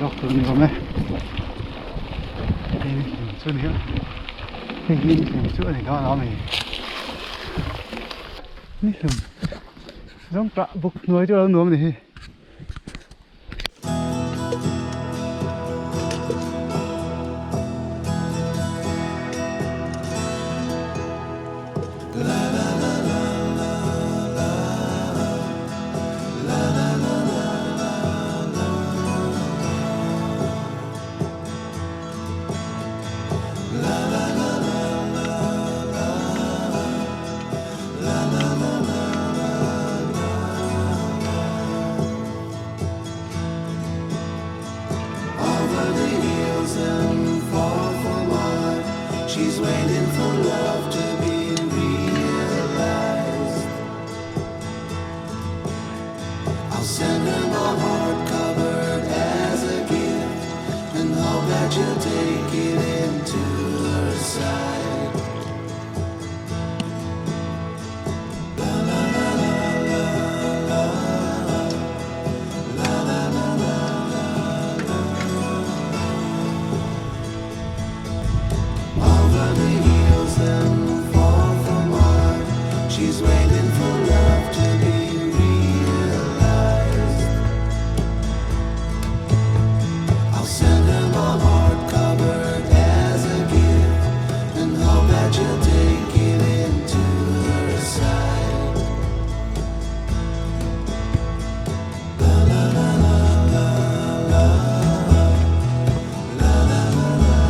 dọc đường rồi mày đi chỗ này đi chỗ này đó màyนี่ถึงต้องประบุกหน่วยที่เราหน่วยมันนี่She's waiting for love to be realized. I'll send her my heart covered as a gift and hope that you'll take it into her side. La la la la la la la la la la. Over the hills and far from mine, she's waiting for love to be realized. I'll send her my heart covered as a gift and hope that you'll take it into her side. La la la la la la la la la la la.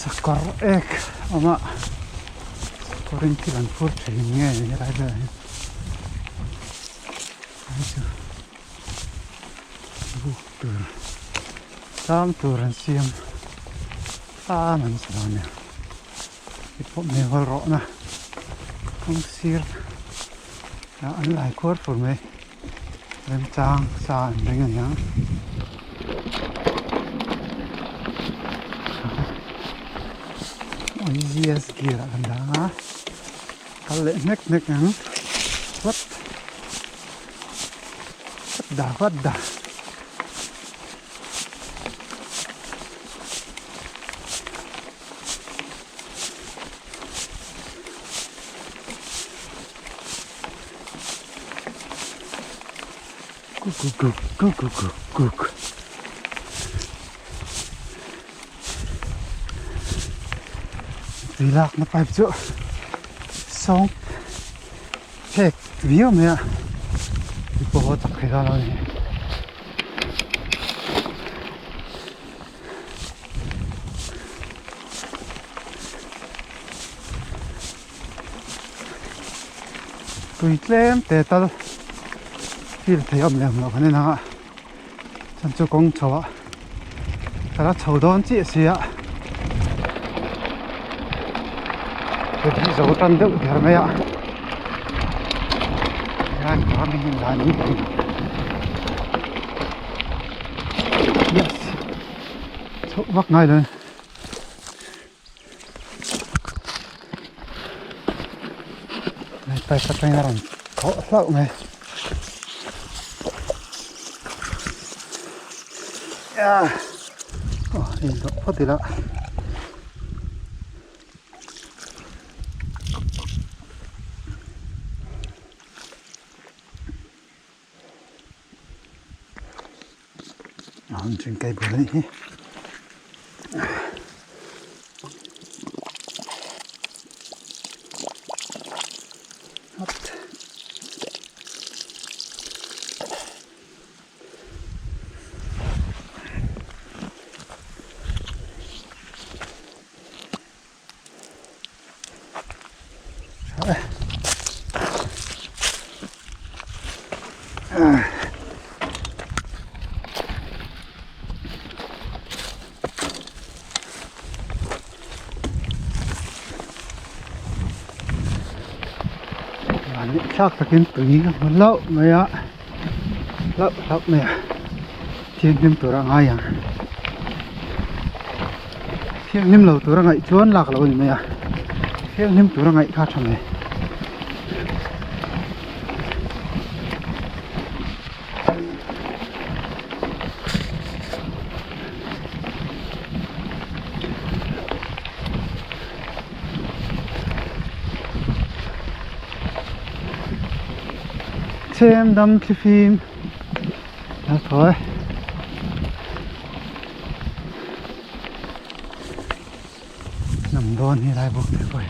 Sakar ek ama korin kilan fur tringe ni raja ayo tur sam turan siam man sana ipo me hol ro na kong sir na an lai kor for me lem chang sa dengan yang yes kira kanda kale nek yang what da Cook. Relax na pipe chỗ xong thế víu mẹ đi bộ tập cái đó này tôi lên để tao khi thấy âm nhạc nó cái này nè chân cho con chó cái đó chó đó chị xí ạ jadi zautan dek biar maya ya kami lani yes so bak ngai lên này tay cắt tay làm khó sợ này ya ini dapat tidak trên cây bưởi này anh ấy chắc là cái túi nó lâu mày ạ lâu lâu mày ạ thiên niệm tuổi rằng ai à thiên niệm lâu tuổi rằng ai chuan lạc lâu mày ạ thiên niệm tuổi rằng ai khác cho mày xem đâm cái phim đó thôi nằm đòn thì lại buộc được rồi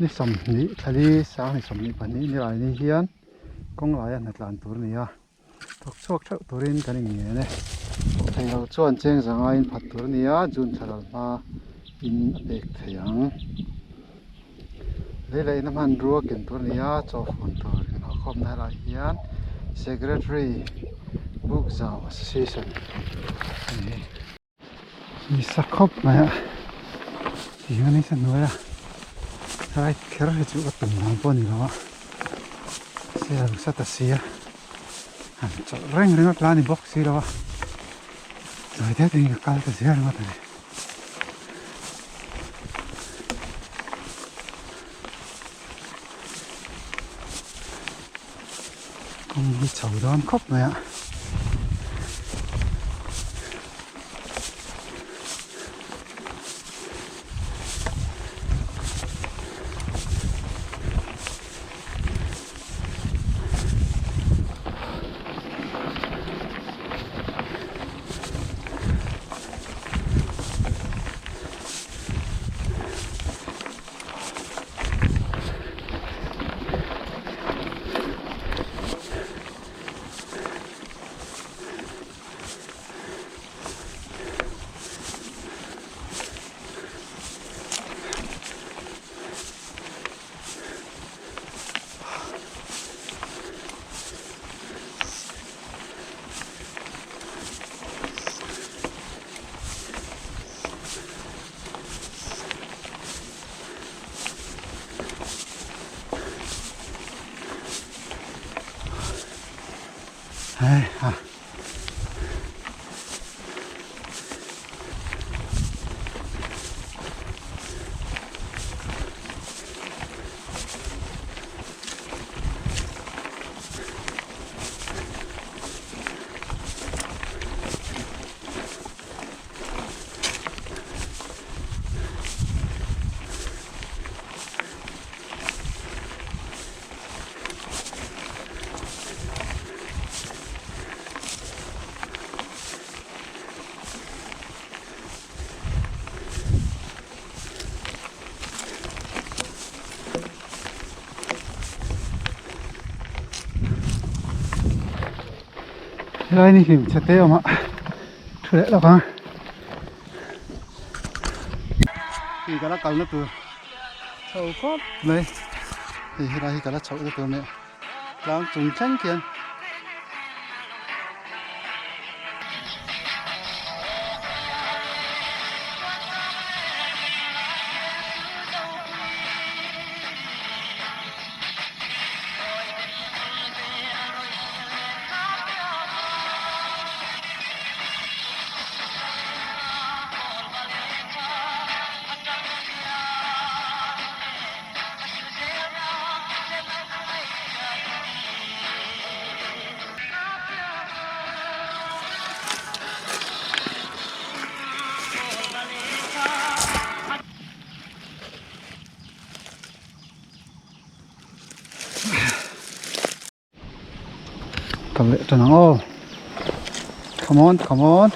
นี่สมนี้ทะเลสางนี่สมนี้ปันนี้นี่ไรนี่เฮียนกงไรอันนัดลานตัวนี้อ่ะทุกโชคเช่าตัวเรนกันอย่างเงี้ยเนี่ยไทยเราชวนเจงสังไงผัดตัวนี้อ่ะจุนฉลาดมาอินเด็กเถียงเลยน้ำมันรัวกินตัวนี้อ่ะจอฝนตัวนี้เราครอบในไรเฮียน Secretary Book Zao Association นี่มีสักครบไหมอ่ะที่มันนี่สนุกอ่ะHai kira itu betul nampun ini lah. Saya bisa tersia. Reng rengat lah ni box sih lah. thời tiết thì kalta siar mà thôi. Đi chầu đón khóc này ạ. À. Đây này thì sẽ teo mà thôi đấy là con thì cái đó cần nó từ sầu cốt này thì đây cái đó sầu cái từ này làm trùng trắng kia. Cầm lệ cho nó. Oh, come on, come on.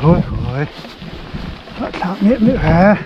Ôi ôi, thằng miệng nữa hả?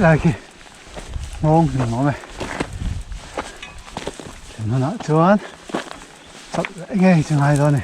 lagi ngôn thì mọi mày nó nói chuan sắp nghe chừng hai thôi này